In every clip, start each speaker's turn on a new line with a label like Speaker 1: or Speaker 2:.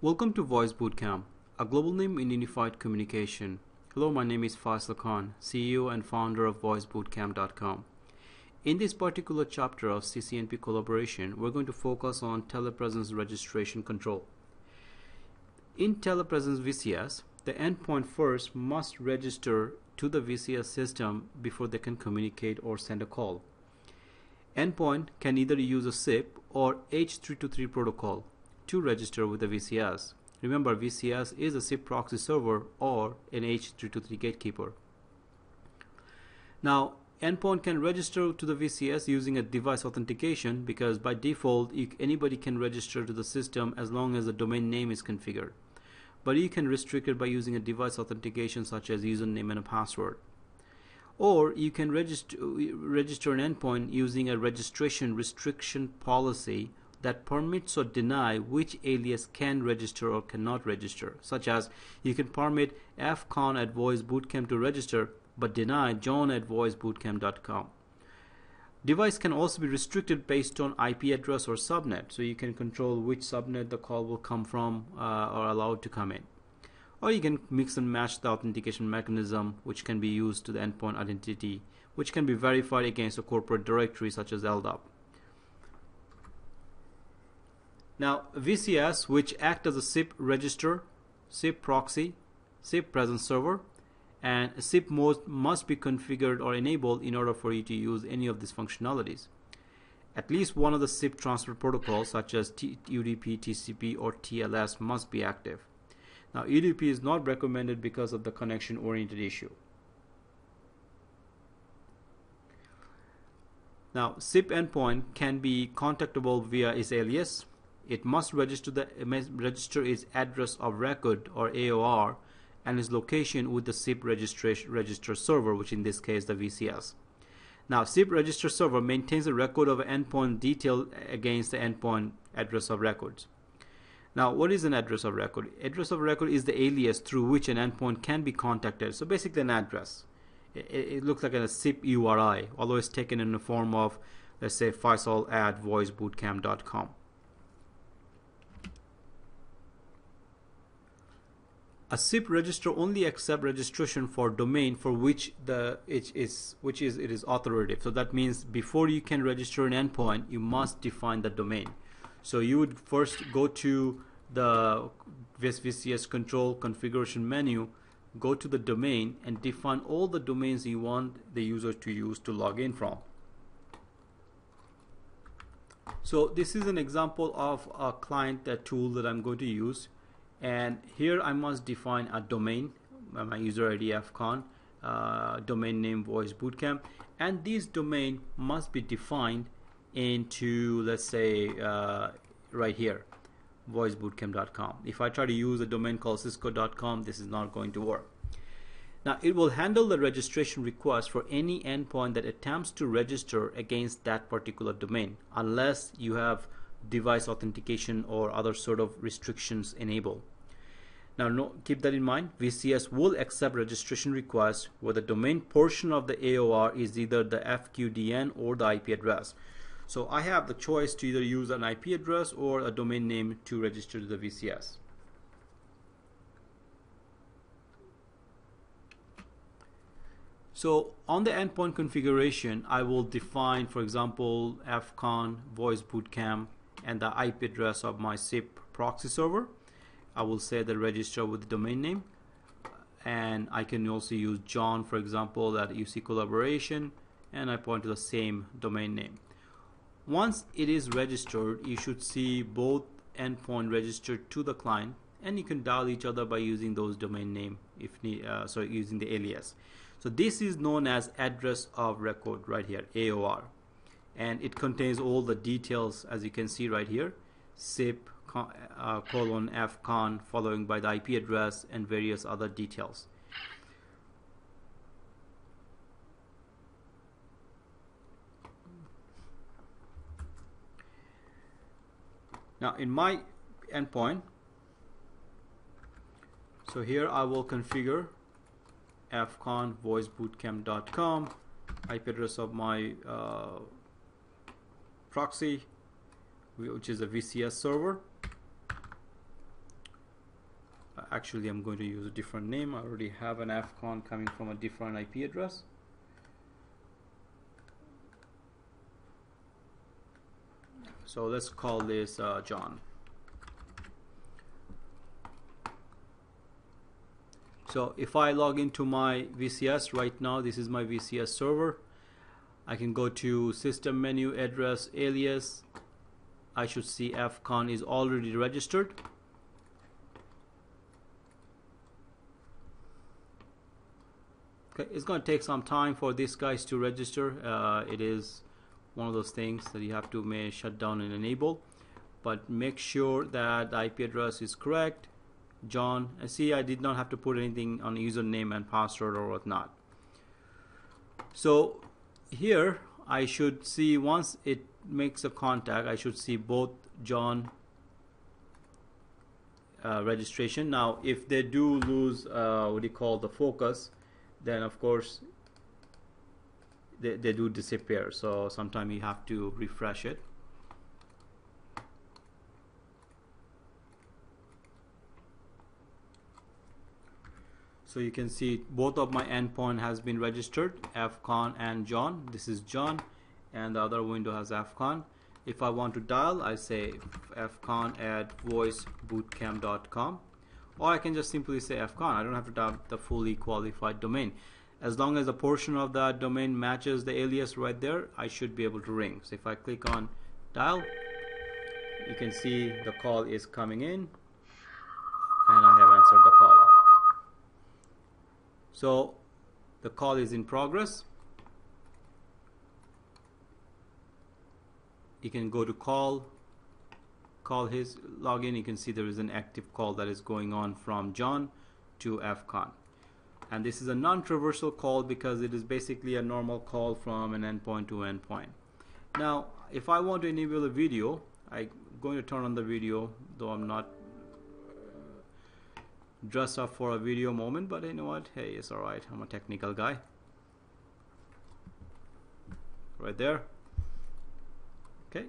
Speaker 1: Welcome to Voice Bootcamp, a global name in unified communication. Hello, my name is Faisal Khan, CEO and founder of voicebootcamp.com. In this particular chapter of CCNP collaboration, we're going to focus on telepresence registration control. In telepresence VCS, the endpoint first must register to the VCS system before they can communicate or send a call. Endpoint can either use a SIP or H323 protocol to register with the VCS. Remember, VCS is a SIP proxy server or an H323 gatekeeper. Now, endpoint can register to the VCS using a device authentication because by default, anybody can register to the system as long as the domain name is configured. But you can restrict it by using a device authentication such as username and a password. Or you can register an endpoint using a registration restriction policy that permits or deny which alias can register or cannot register, such as you can permit fcon@voicebootcamp to register but deny john@voicebootcamp.com. Device can also be restricted based on IP address or subnet, so you can control which subnet the call will come from or allowed to come in. Or you can mix and match the authentication mechanism, which can be used to the endpoint identity, which can be verified against a corporate directory such as LDAP. Now, VCS, which act as a SIP register, SIP proxy, SIP presence server, and SIP mode must be configured or enabled in order for you to use any of these functionalities. At least one of the SIP transfer protocols, such as UDP, TCP, or TLS, must be active. Now, UDP is not recommended because of the connection-oriented issue. Now, SIP endpoint can be contactable via its alias. It must register its address of record or AOR and its location with the SIP register server, which in this case the VCS. Now, SIP register server maintains a record of endpoint detail against the endpoint address of records. Now, what is an address of record? Address of record is the alias through which an endpoint can be contacted. So basically an address. It looks like a SIP URI, although it's taken in the form of, let's say, Faisal@voicebootcamp.com. A SIP register only accepts registration for domain for which it is authoritative. So that means before you can register an endpoint, you must define the domain. So you would first go to the VCS control configuration menu, go to the domain, and define all the domains you want the user to use to log in from. So this is an example of a client tool that I'm going to use. And here I must define a domain, my user ID fcon, domain name voice bootcamp, and this domain must be defined into, let's say, right here, voicebootcamp.com. If I try to use a domain called cisco.com, this is not going to work. Now, it will handle the registration request for any endpoint that attempts to register against that particular domain, unless you have device authentication or other sort of restrictions enabled. Now, keep that in mind. VCS will accept registration requests where the domain portion of the AOR is either the FQDN or the IP address. So I have the choice to either use an IP address or a domain name to register to the VCS. So on the endpoint configuration, I will define, for example, fcon voice bootcamp and the IP address of my SIP proxy server. I will say the register with the domain name, and I can also use John, for example, at UC collaboration, and I point to the same domain name. Once it is registered, you should see both endpoint registered to the client, and you can dial each other by using those domain name if using the alias. So this is known as address of record right here, AOR. And it contains all the details, as you can see right here, SIP fcon following by the IP address and various other details. Now, in my endpoint, so here I will configure fcon voicebootcamp.com, IP address of my proxy, which is a VCS server, actually I'm going to use a different name. I already have an fcon coming from a different IP address. So let's call this John. So if I log into my VCS right now, this is my VCS server. I can go to system menu, address, alias. I should see fcon is already registered. Okay, it's going to take some time for these guys to register. It is one of those things that you have to shut down and enable, but make sure that the IP address is correct. John, and see, I did not have to put anything on username and password or whatnot. So here I should see, once it makes a contact, I should see both John registration. Now if they do lose what do you call the focus, then of course they do disappear. So sometimes you have to refresh it. So you can see both of my endpoint has been registered, fcon and John. This is John, and the other window has fcon. If I want to dial, I say fcon at voicebootcamp.com, or I can just simply say fcon. I don't have to dial the fully qualified domain. As long as a portion of that domain matches the alias right there, I should be able to ring. So if I click on dial, you can see the call is coming in, and I have answered the call. So the call is in progress. You can go to call his login. You can see there is an active call that is going on from John to fcon, and this is a non-traversal call because it is basically a normal call from an endpoint to endpoint. Now if I want to enable a video, I'm going to turn on the video, though I'm not dress up for a video moment, but you know what, hey, it's alright, I'm a technical guy. Right there. Okay.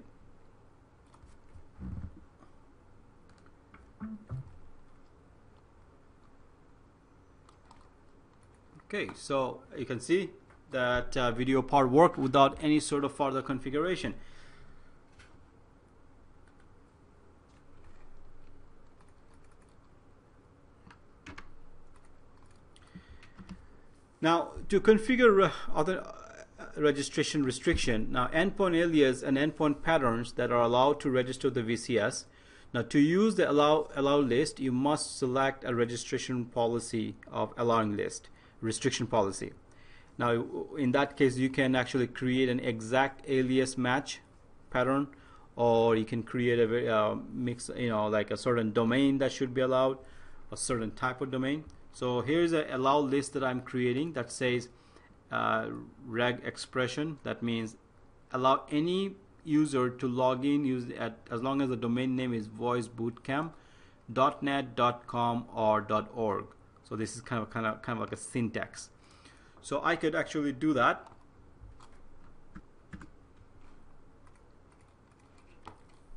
Speaker 1: Okay, so you can see that video part worked without any sort of further configuration. Now to configure other registration restriction, now endpoint alias and endpoint patterns that are allowed to register the VCS. Now to use the allow list, you must select a registration policy of allowing list, restriction policy. Now in that case you can actually create an exact alias match pattern, or you can create a mix, you know, like a certain domain that should be allowed, a certain type of domain. So here's an allow list that I'm creating that says reg expression. That means allow any user to log in as long as the domain name is voicebootcamp.net.com or .org. So this is kind of like a syntax. So I could actually do that.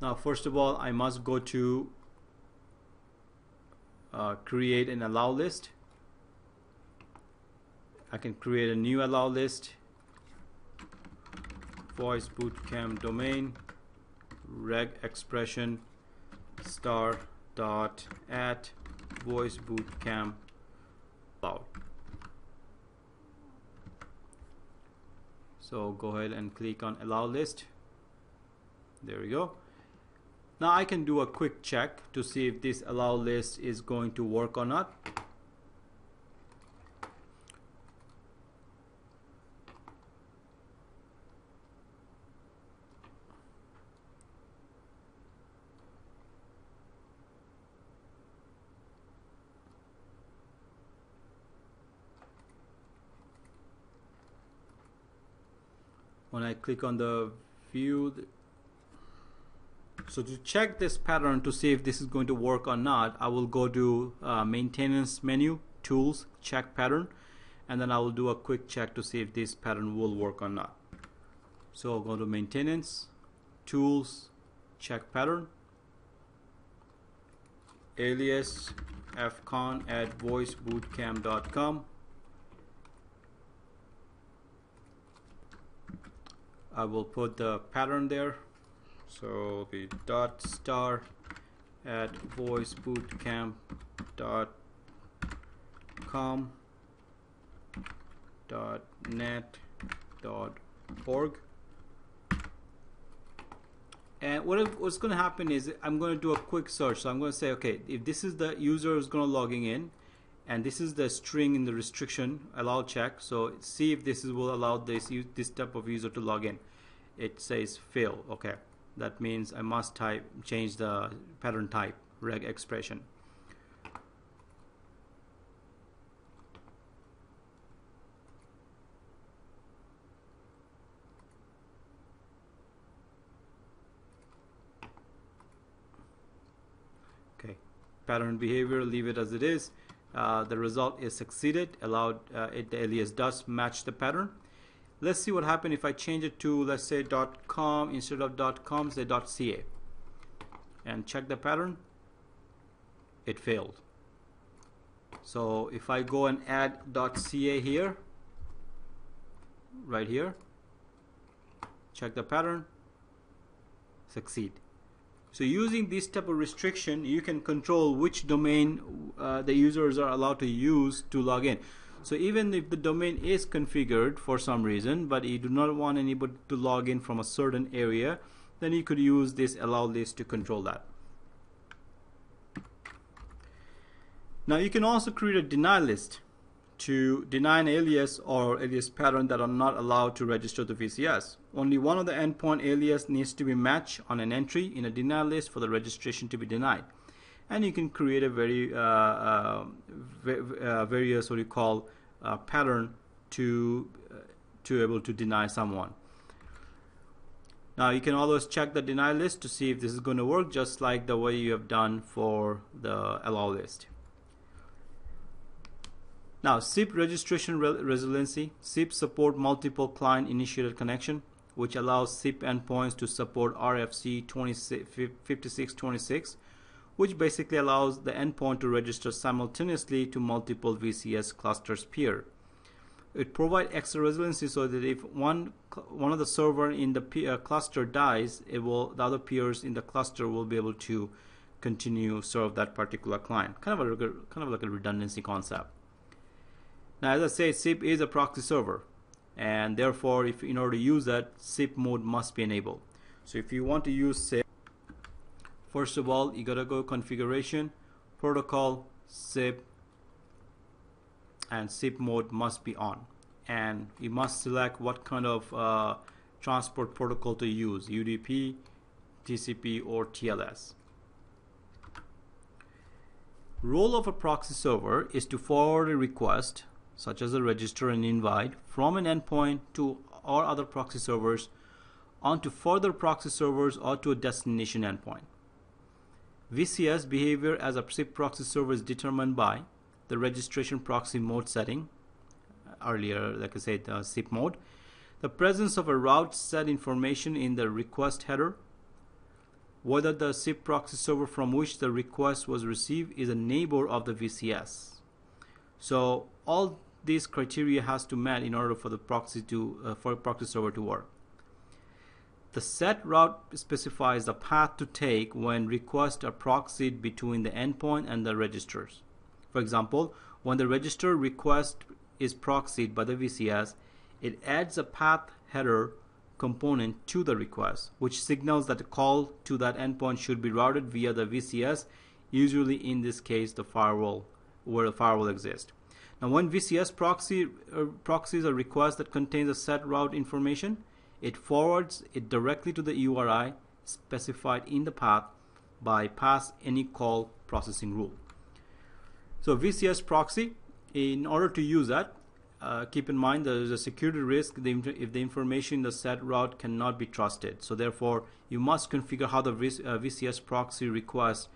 Speaker 1: Now first of all, I must go to create an allow list. I can create a new allow list, voice bootcamp domain reg expression star dot at voice bootcamp allow. So go ahead and click on allow list. There we go. Now I can do a quick check to see if this allow list is going to work or not. When I click on the view, so to check this pattern to see if this is going to work or not, I will go to maintenance menu, tools, check pattern, and then I will do a quick check to see if this pattern will work or not. So I'll go to maintenance, tools, check pattern, alias fcon@voicebootcamp.com. I will put the pattern there. So the .star at voicebootcamp.com .net.org. And what's going to happen is I'm going to do a quick search. So I'm going to say, okay, if this is the user who's going to logging in, and this is the string in the restriction allow check. So see if this will allow this type of user to log in. It says fail. Okay, that means I must change the pattern type reg expression. Okay, pattern behavior, leave it as it is. The result is succeeded, allowed the alias does match the pattern. Let's see what happens if I change it to, let's say, .com instead of .com, say .ca, and check the pattern. It failed. So if I go and add .ca here, right here, check the pattern, succeed. So using this type of restriction, you can control which domain the users are allowed to use to log in. So even if the domain is configured for some reason, but you do not want anybody to log in from a certain area, then you could use this allow list to control that. Now you can also create a deny list to deny an alias or alias pattern that are not allowed to register the VCS. Only one of the endpoint alias needs to be matched on an entry in a deny list for the registration to be denied. And you can create a various what you call pattern to able to deny someone. Now you can always check the deny list to see if this is going to work, just like the way you have done for the allow list. Now, SIP registration resiliency. SIP support multiple client initiated connection, which allows SIP endpoints to support RFC 5626, which basically allows the endpoint to register simultaneously to multiple VCS clusters peer. It provides extra resiliency so that if one of the server in the cluster dies, the other peers in the cluster will be able to continue serve that particular client. Kind of like a redundancy concept. Now, as I say, SIP is a proxy server, and therefore, in order to use that, SIP mode must be enabled. So if you want to use SIP, first of all, you gotta go configuration, protocol, SIP, and SIP mode must be on. And you must select what kind of transport protocol to use, UDP, TCP, or TLS. Role of a proxy server is to forward a request, such as a register and invite, from an endpoint to or other proxy servers onto further proxy servers or to a destination endpoint. VCS behavior as a SIP proxy server is determined by the registration proxy mode setting, earlier like I said, SIP mode, the presence of a route set information in the request header, whether the SIP proxy server from which the request was received is a neighbor of the VCS. So all these criteria has to meet in order for the proxy server to work. The set route specifies the path to take when requests are proxied between the endpoint and the registers. For example, when the register request is proxied by the VCS, it adds a path header component to the request, which signals that the call to that endpoint should be routed via the VCS, usually in this case the firewall, where the firewall exists. Now, when VCS proxies a request that contains a set route information, it forwards it directly to the URI specified in the path by pass any call processing rule. So VCS proxy, in order to use that, keep in mind there is a security risk if the information in the set route cannot be trusted. So therefore, you must configure how the VCS proxy request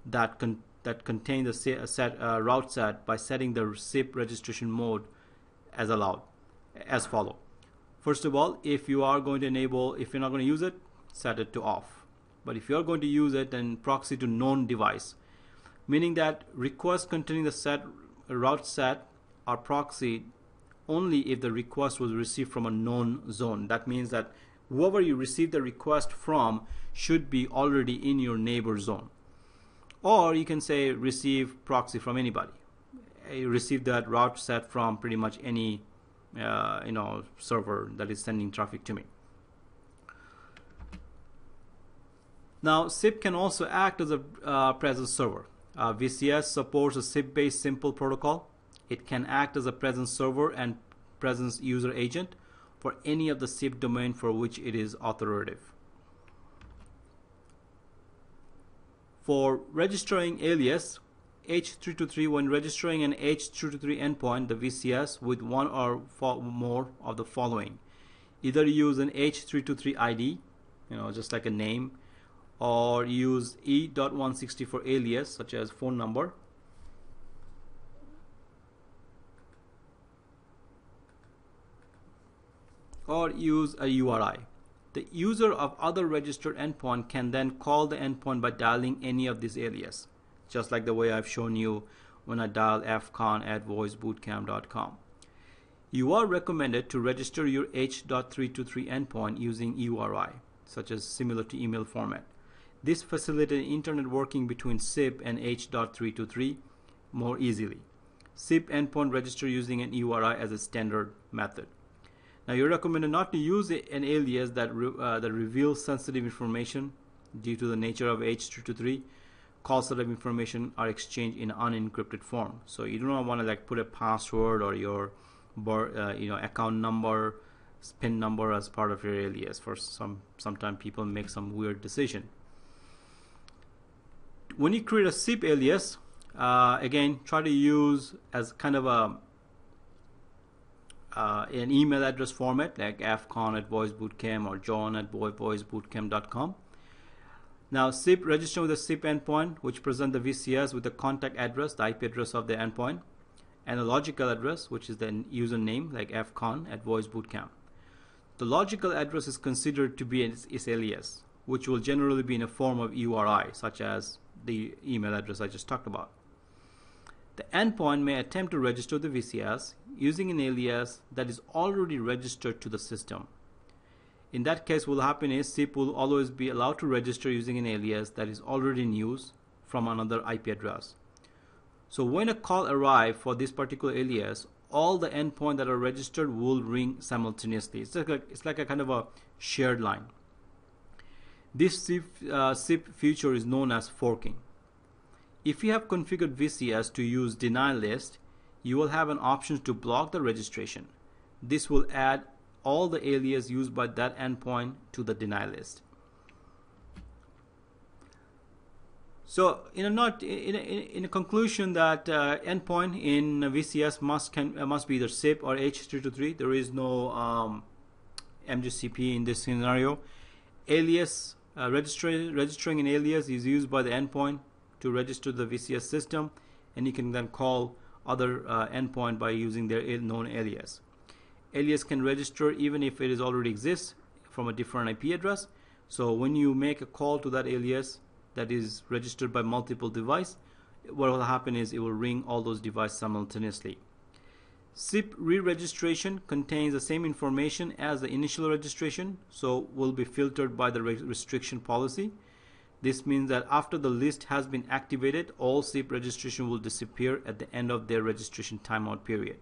Speaker 1: that contain the set route set by setting the SIP registration mode as allowed, as follow. First of all, if you are going to enable, if you're not going to use it, set it to off. But if you are going to use it, then proxy to known device. meaning that requests containing the route set are proxied only if the request was received from a known zone. That means that whoever you receive the request from should be already in your neighbor zone. Or you can say receive proxy from anybody. You receive that route set from pretty much any server that is sending traffic to me. Now SIP can also act as a presence server. VCS supports a SIP-based simple protocol. It can act as a presence server and presence user agent for any of the SIP domain for which it is authoritative. For registering alias, H323, when registering an H323 endpoint, the VCS, with one or more of the following. Either use an H323 ID, just like a name, or use E.164 alias, such as phone number, or use a URI. The user of other registered endpoint can then call the endpoint by dialing any of these alias, just like the way I've shown you when I dial fcon@voicebootcamp.com. You are recommended to register your H.323 endpoint using URI, such as similar to email format. This facilitates internet working between SIP and H.323 more easily. SIP endpoint register using an URI as a standard method. Now you're recommended not to use an alias that reveals sensitive information due to the nature of H.323. Call setup information are exchanged in unencrypted form. So you do not want to put a password or your account number, PIN number as part of your alias. For sometimes people make some weird decision. When you create a SIP alias, again, try to use as kind of an email address format like fcon@voicebootcamp or john@voicebootcamp.com. Now SIP, register with a SIP endpoint which present the VCS with the contact address, the IP address of the endpoint, and a logical address which is the username like fcon@voicebootcamp. The logical address is considered to be its alias, which will generally be in a form of URI, such as the email address I just talked about. The endpoint may attempt to register the VCS using an alias that is already registered to the system. In that case, what will happen is SIP will always be allowed to register using an alias that is already in use from another IP address. So when a call arrives for this particular alias, all the endpoints that are registered will ring simultaneously. It's like a kind of a shared line. This SIP feature is known as forking. If you have configured VCS to use deny list, you will have an option to block the registration. This will add all the alias used by that endpoint to the deny list. So in a conclusion that endpoint in VCS must be either SIP or H323. There is no MGCP in this scenario. Alias registering an alias is used by the endpoint to register the VCS system, and you can then call other endpoint by using their known alias. Alias can register even if it is already exists from a different IP address. So when you make a call to that alias that is registered by multiple devices, what will happen is it will ring all those devices simultaneously. SIP re-registration contains the same information as the initial registration, so will be filtered by the restriction policy. This means that after the list has been activated, all SIP registration will disappear at the end of their registration timeout period.